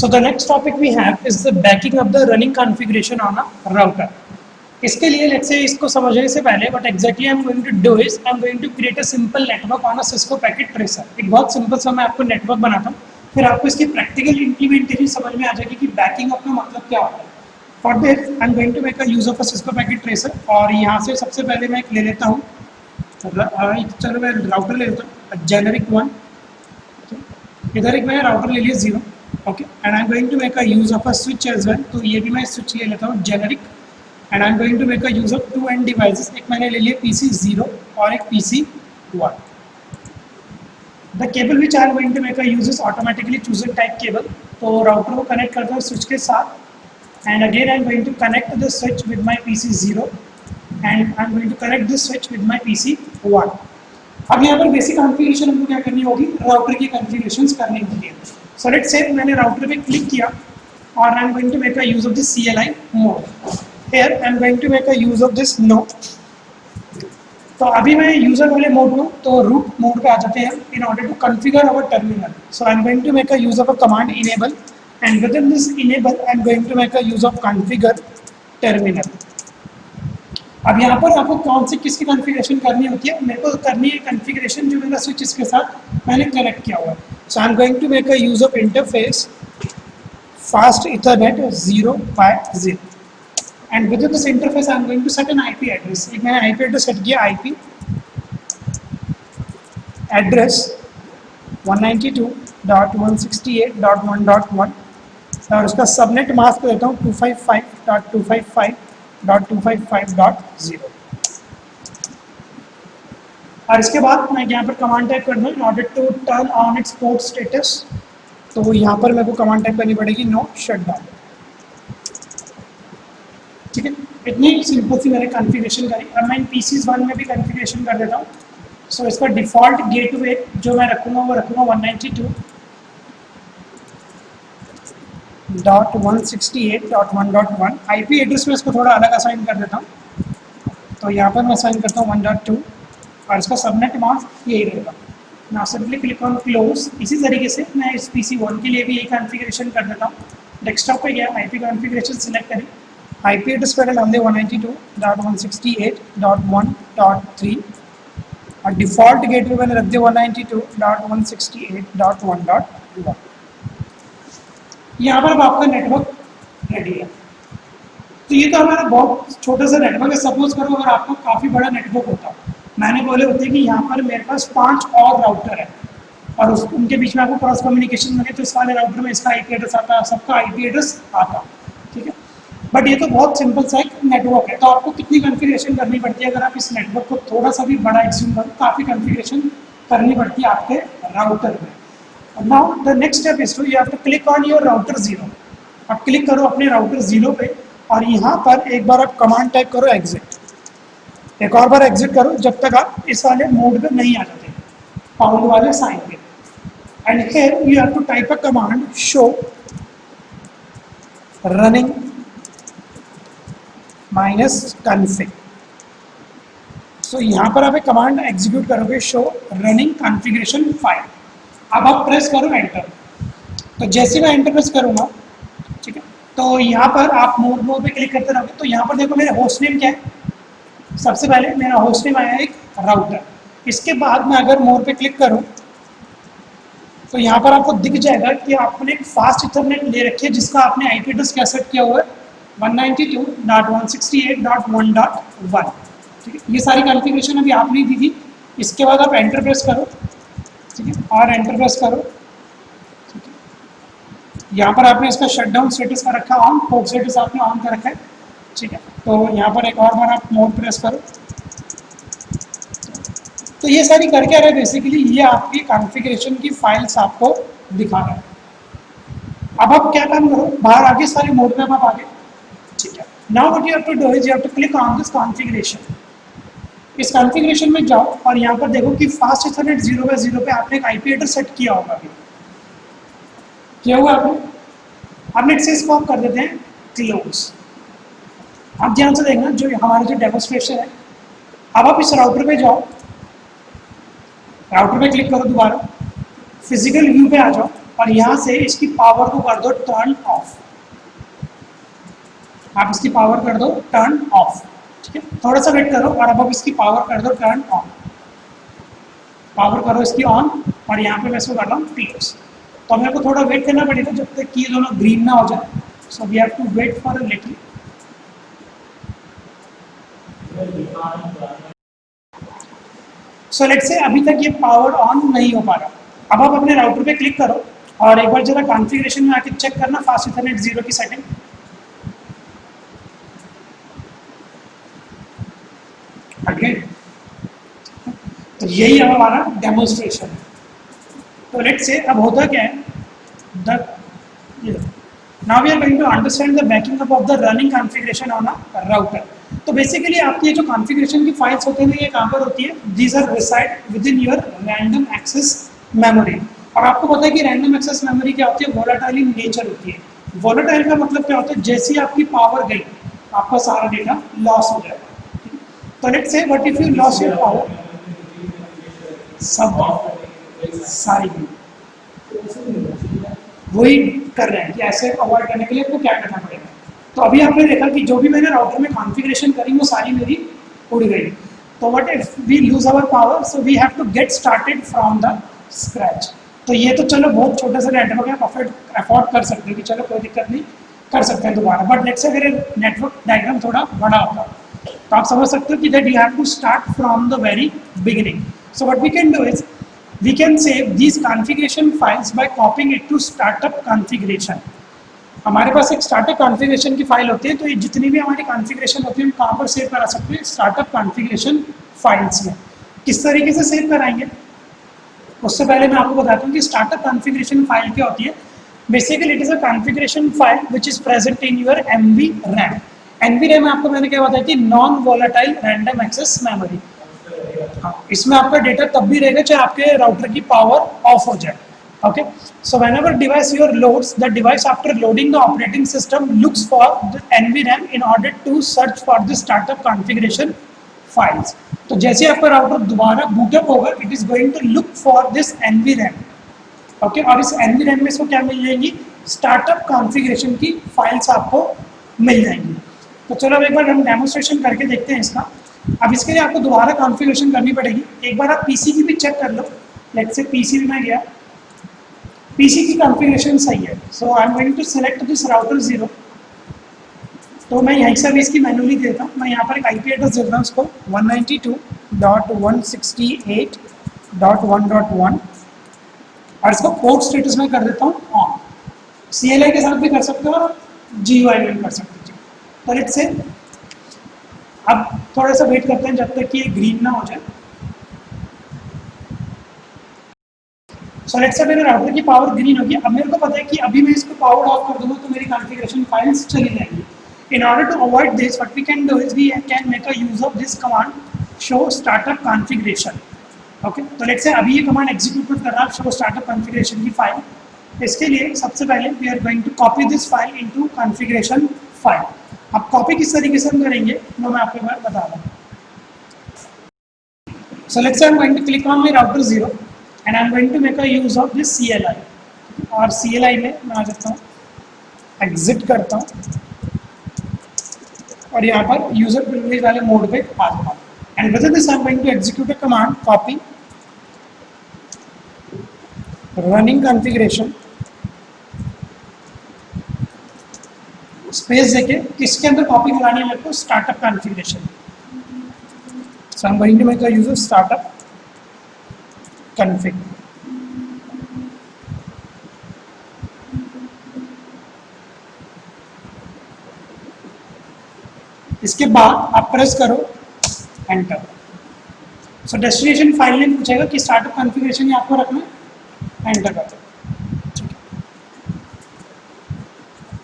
So the next topic we have is the backing up the running configuration on a router. इसके लिए let's say इसको समझने से पहले what exactly I'm going to do is I'm going to create a simple network on a Cisco packet tracer. एक बहुत simple सा मैं आपको नेटवर्क बनाता हूँ, फिर आपको इसकी प्रैक्टिकल इम्प्लीमेंटेशन समझ में आ जाएगी कि बैकिंग अप का मतलब क्या होता है. For this I'm going to make a use of a Cisco packet tracer और यहाँ से सबसे पहले मैं एक ले लेता हूँ, चलो मैं राउटर ले लेता हूँ जेनरिक वन. इधर एक मैंने राउटर ले लिया 0. Okay and I am going to make a use of a switch as well. तो ये भी मैं स्विच ले लेता हूँ generic and I am going to make a use of 2 and devices. एक मैंने ले लिया PC 0 और एक PC 1. The cable which I am going to make a use is automatically chosen type cable. तो राउटर को कनेक्ट करता हूँ स्विच के साथ and again I am going to connect the switch with my PC 0 and I am going to connect this switch with my PC 1. अब यहाँ पर basic configuration हमको क्या करनी होगी, राउटर की कॉन्फ़िगरेशंस करनी होगी. सो लेट्स से मैंने राउटर पे क्लिक किया और I am going to make a use of this CLI mode. Here I am going to make a use of this no. तो अभी मैं यूजर वाले मोड में, तो रूट मोड पे आ जाते हैं in order to configure our terminal. So I am going to make a use of a command enable and with in this enable I am going to make a use of configure terminal. अब यहाँ पर आपको कौन सी किसकी configuration करनी होती है, मेरे को करनी है कॉन्फ़िगरेशन जो मेरा स्विच इसके साथ मैंने कनेक्ट किया हुआ है. So I am going to make a use of interface fast ethernet 0x0 and with in this interface I am going to set an IP address. एक मैंने IP एड्रेस सेट किया, IP एड्रेस 192.168.1.1 और उसका subnet mask देता हूँ 255.255.255.0. और इसके बाद मैं यहाँ पर कमांड टाइप करना है in order to turn on its port status. तो यहाँ पर मेरे को कमांड टाइप करनी पड़ेगी नो शटडाउन. ठीक है, इतनी सिंपल सी मैंने कॉन्फ़िगरेशन करी. अब मैं इन PCs 1 में भी कॉन्फ़िगरेशन कर देता हूँ. सो इसका डिफ़ॉल्ट गेटवे जो मैं रखूँगा वो रखूँगा 192.168.1.1. IP एड्रेस में इसको थोड़ा अलग असाइन कर देता हूँ. तो यहाँ पर मैं असाइन करता हूँ 1.2 और इसका सबनेट मास्क यही रहेगा. Now simply click on close. इसी तरीके से मैं इस PC 1 के लिए भी यही कॉन्फ़िगरेशन कर देता हूँ. डेस्कटॉप पे गया, IP कॉन्फ़िगरेशन सिलेक्ट करें, IP एड्रेस पहले डाल दे 192.168.1.3 और डिफ़ॉल्ट गेटवे मैंने रख दिया 192.168.1.1. यहाँ पर अब आपका नेटवर्क रेडी है. तो ये तो हमारा बहुत छोटा सा नेटवर्क है. सपोज करो अगर आपका काफ़ी बड़ा नेटवर्क होता, मैंने बोले होते कि यहाँ पर मेरे पास 5 और राउटर है और उनके बीच में आपको क्रॉस कम्युनिकेशन लगे तो इस वाले राउटर में इसका IP एड्रेस आता, सबका IP एड्रेस आता. ठीक है, बट ये तो बहुत सिंपल सा एक नेटवर्क है. तो आपको कितनी कॉन्फ़िगरेशन करनी पड़ती है अगर आप इस नेटवर्क को थोड़ा सा भी बड़ा एक्सट्रीम करो, काफ़ी कॉन्फ़िगरेशन करनी पड़ती है आपके राउटर में. Now the next step is to you have to click on your router 0. आप क्लिक करो अपने राउटर 0 पे और यहाँ पर एक बार आप कमांड टाइप करो एग्जिट. एक और बार एग्जिट करो जब तक आप इस वाले मोड पे नहीं आ जाते पाउंड वाले साइन पे. And here you have to type a command show running -config. So यहाँ पर आप एक कमांड एग्जीक्यूट करोगे शो रनिंग कॉन्फ़िगरेशन फाइल. अब आप प्रेस करो एंटर. तो जैसे मैं एंटर प्रेस करूँगा, ठीक है, तो यहाँ पर आप मोड पे क्लिक करते रहोगे. तो यहाँ पर देखो मेरे होस्ट नेम क्या है. सबसे पहले मेरा होस्ट नेम आया एक राउटर. इसके बाद मैं अगर मोड पे क्लिक करूँ तो यहाँ पर आपको दिख जाएगा कि आपने एक फास्ट इथरनेट ले रखी है जिसका आपने IP एड्रेस क्या सेट किया हुआ है 192.168.1.1. ठीक है, ये सारी कॉन्फ़िगरेशन अभी आपने दी थी. इसके बाद आप एंटर प्रेस करो, ठीक है, और एंटर प्रेस करो. ठीक है, यहाँ पर आपने इसका शटडाउन स्टेटस का रखा ऑन, पोर्ट स्टेटस आपने ऑन कर रखा है. ठीक है, तो यहाँ पर एक और बार आप मोड प्रेस करो. तो ये सारी कर क्या रहा है बेसिकली, ये आपकी कॉन्फ़िगरेशन की फाइल्स आपको दिखा रहा है. अब आप क्या काम करो, बाहर आगे सारी मोड पे आप आगे. ठीक है, now what you have to do is you have to click on this configuration. इस कॉन्फ़िगरेशन में जाओ और यहाँ पर देखो कि फास्ट इथरनेट 0x0 पे आपने एक IP एड्रेस सेट किया होगा. अभी क्या हुआ आपने इसे इसको आप कर देते हैं क्लोज. आप ध्यान से देखना जो हमारा जो डेमोस्ट्रेशन है. अब आप इस राउटर पे जाओ, राउटर पे क्लिक करो, दोबारा फिजिकल व्यू पे आ जाओ और यहाँ से इसकी पावर को कर दो टर्न ऑफ। आप इसकी पावर कर दो टर्न ऑफ, ठीक है। थोड़ा सा वेट करो और अब इसकी पावर कर दो टर्न ऑन। पावर करो इसकी ऑन और यहाँ पे मैं इसको कर रहा हूँ क्लोज। तो मेरे को थोड़ा वेट करना पड़ेगा जब तक कि ये दोनों ग्रीन ना हो जाए। So we have to wait for a little. So let's say अभी तक ये पावर ऑन नहीं हो पा रहा। अब आप अपने राउटर पे क्लिक करो और एक बार जरा कॉन्फ़िगरेशन में आके चेक करना फास्ट इथरनेट 0 की सेटिंग। ओके, तो यही है हमारा डेमोन्स्ट्रेशन। तो लेट्स से अब होता क्या है, now we are going to understand the backing up of the running configuration on a router. तो बेसिकली आपकी ये जो कॉन्फ़िगरेशन की फाइल्स होती हैं ये कहाँ पर होती है, these are reside within your random access memory. और आपको पता है कि रैंडम एक्सेस मेमोरी क्या होती है, वोलेटाइल इन नेचर होती है। वोलेटाइल का मतलब क्या होता है, जैसे ही आपकी पावर गई आपका सारा डेटा लॉस हो जाएगा। तो लेट्स से what if you loss your power, सब सारी वही कर रहे हैं कि ऐसे अवॉइड करने के लिए आपको क्या करना पड़ेगा। तो अभी आपने देखा कि जो भी मैंने राउटर में कॉन्फ़िगरेशन करी वो सारी मेरी उड़ गई। तो what if we lose our power, so we have to get started from the scratch. तो ये तो चलो बहुत छोटे से नेटवर्क है, अफोर्ड कर सकते हैं कि चलो कोई दिक्कत नहीं, कर सकते हैं दोबारा। बट लेट्स से अगर नेटवर्क डायग्राम थोड़ा बड़ा होता तो आप समझ सकते हो कि that you have to start from the very beginning. So what we can do is we can save these configuration files by copying it to startup configuration। हमारे पास एक स्टार्टअप कॉन्फ़िगरेशन की फाइल होती है, तो ये जितनी भी हमारी कॉन्फ़िगरेशन होती है हम कहाँ पर सेव करा सकते हैं, स्टार्टअप कॉन्फ़िगरेशन फाइल्स में। किस तरीके से सेव कराएंगे, उससे पहले मैं आपको बताता हूँ कि स्टार्टअप कॉन्फ़िगरेशन फाइल क्या होती है। Basically it is a configuration file which is present in your MV RAM. MV RAM आपको मैंने क्या बताया कि non volatile random access memory. हाँ, इसमें आपका डेटा तब भी रहेगा चाहे आपके राउटर की पावर ऑफ हो जाए। Okay, so whenever device your loads, the device after loading the operating system looks for the NVRAM in order to search for the startup configuration files। तो जैसे आपका राउटर दोबारा बूटअप होगा, it is going to look for this NVRAM। Okay, और इस NVRAM में इसको क्या मिल जाएंगी, स्टार्टअप कॉन्फ़िगरेशन की फाइल्स आपको मिल जाएंगी। तो चलो अब एक बार हम डेमोन्स्ट्रेशन करके देखते हैं इसका। अब इसके लिए आपको दोबारा कॉन्फ़िगरेशन करनी पड़ेगी। एक बार आप पीसी की भी चेक कर लो। लेट्स से पीसी में मैं गया, पीसी की कॉन्फ़िगरेशन सही है। So I am going to select this router 0। तो मैं यहीं से भी इसकी मैनुअली देता हूँ। मैं यहाँ पर एक IP एड्रेस देता हूँ उसको 192.168.1.1 और इसको पोर्ट स्टेटस में कर देता हूँ ऑन। CLI के साथ भी कर सकते हो और GUI में भी कर सकते हो। तो लेट्स से अब थोड़ा सा वेट करते हैं जब तक कि ये ग्रीन ना हो जाए। सो लेट्स से मेरे राउटर की पावर ग्रीन होगी। अब मेरे को पता है कि अभी मैं इसको पावर ऑफ कर दूंगा तो मेरी कॉन्फ़िगरेशन फाइल्स चली जाएंगी। In order to avoid this what we can do is we can make a use of this command show startup configuration. Okay, तो लेट्स से अभी ये कमांड एग्जीक्यूट कर रहा है शो स्टार्टअप कॉन्फ़िगरेशन की file. इसके लिए सबसे पहले we are going to copy this file into configuration file. अब कॉपी किस तरीके से हम करेंगे वो मैं आपको बार बता रहा हूँ। So let's say I am going to click on my router 0 and I am going to make a use of this CLI। और CLI में मैं आ जाता हूँ, एग्जिट करता हूँ और यहाँ पर यूजर प्रिविलेज वाले मोड पे आ जाता हूँ। And with this I am going to execute a command copy running configuration space देके किसके अंदर कॉपी करानी है मेरे को, startup configuration. So I am going to make a use of startup config. इसके बाद आप प्रेस करो enter. So destination file name पूछेगा कि स्टार्टअप कॉन्फ़िगरेशन ही आपको रखना है, एंटर कर दो।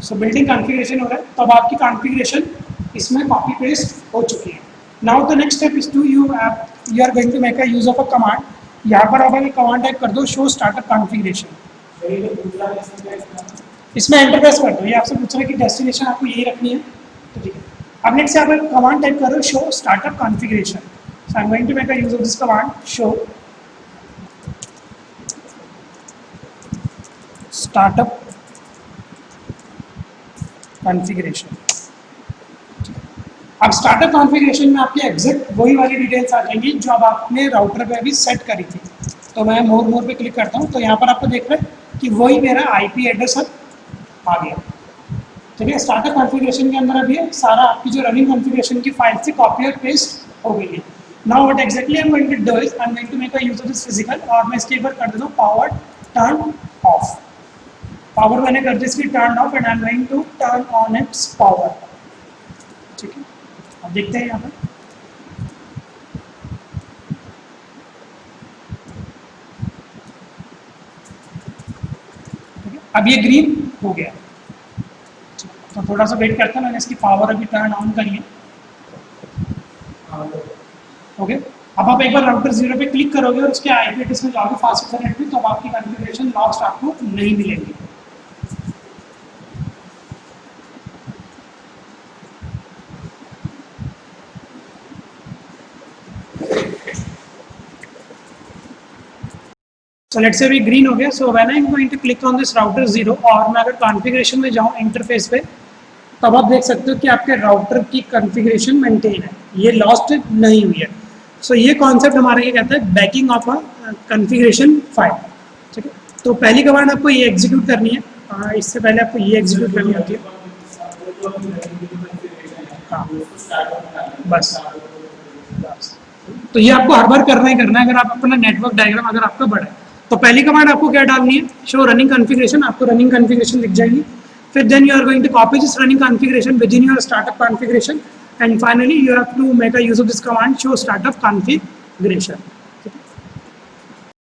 सो बिल्डिंग कॉन्फ़िगरेशन हो रहा है, तो अब आपकी कॉन्फ़िगरेशन इसमें कॉपी पेस्ट हो चुकी है। Now the next step is to you are going to make a use of a command. यहाँ पर आप एक कमांड टाइप कर दो शो स्टार्टअप कॉन्फ़िगरेशन। इसमें एंटर प्रेस कर दो। ये आपसे पूछ रहा है कि डेस्टिनेशन आपको यही रखनी है, तो ठीक है। अब नेक्स्ट से आप एक कमांड टाइप करो show startup configuration. So I am going to make a use of this command show startup configuration. अब स्टार्टअप कॉन्फ़िगरेशन में आपकी एग्जैक्ट वही वाली डिटेल्स आ जाएंगी जो अब आपने राउटर पे अभी सेट करी थी। तो मैं मोर पे क्लिक करता हूँ, तो यहाँ पर आपको देख रहे हैं कि वही मेरा आईपी एड्रेस अब आ गया। ठीक है, स्टार्टअप कॉन्फ़िगरेशन के अंदर अभी सारा आपकी जो रनिंग कॉन्फ़िगरेशन की फाइल से कॉपी और पेस्ट हो गई है। Now what exactly I am going to do is I am going to make a use of this physical, और मैं इसके ऊपर कर देता हूँ पावर टर्न ऑफ। पावर मैंने कर दी इसकी turn off, and I am going to turn on its power. ठीक है, अब देखते हैं यहाँ पर। अब ये ग्रीन हो गया, तो थोड़ा सा वेट करते हैं, मैंने इसकी पावर अभी टर्न ऑन करी है। ओके, अब आप एक बार राउटर 0 पे क्लिक करोगे और उसके आईपी एड्रेस में जाओगे फास्ट इंटरनेट में, तो अब आपकी कॉन्फ़िगरेशन लॉस्ट आपको नहीं मिलेगी। So let's say अभी ग्रीन हो गया। So when I am going to click on this router 0, और मैं अगर कॉन्फ़िगरेशन में जाऊँ इंटरफेस पे, तब आप देख सकते हो कि आपके राउटर की कॉन्फ़िगरेशन मेंटेन है, ये लॉस्ट नहीं हुई है। सो ये कॉन्सेप्ट हमारा ये कहता है banking of a configuration file. ठीक है, तो पहली कमांड आपको ये एग्जीक्यूट करनी है, इससे पहले आपको ये एग्जीक्यूट करनी होती है। हाँ, बस तो ये आपको हर बार करना ही करना है अगर आप अपना नेटवर्क डायग्राम अगर आपका बड़ा है। तो पहली कमांड आपको क्या डालनी है, शो रनिंग कॉन्फ़िगरेशन, आपको रनिंग कॉन्फ़िगरेशन दिख जाएगी। फिर then you are going to copy this running configuration within your startup configuration, and finally you have to make a use of this command show startup configuration.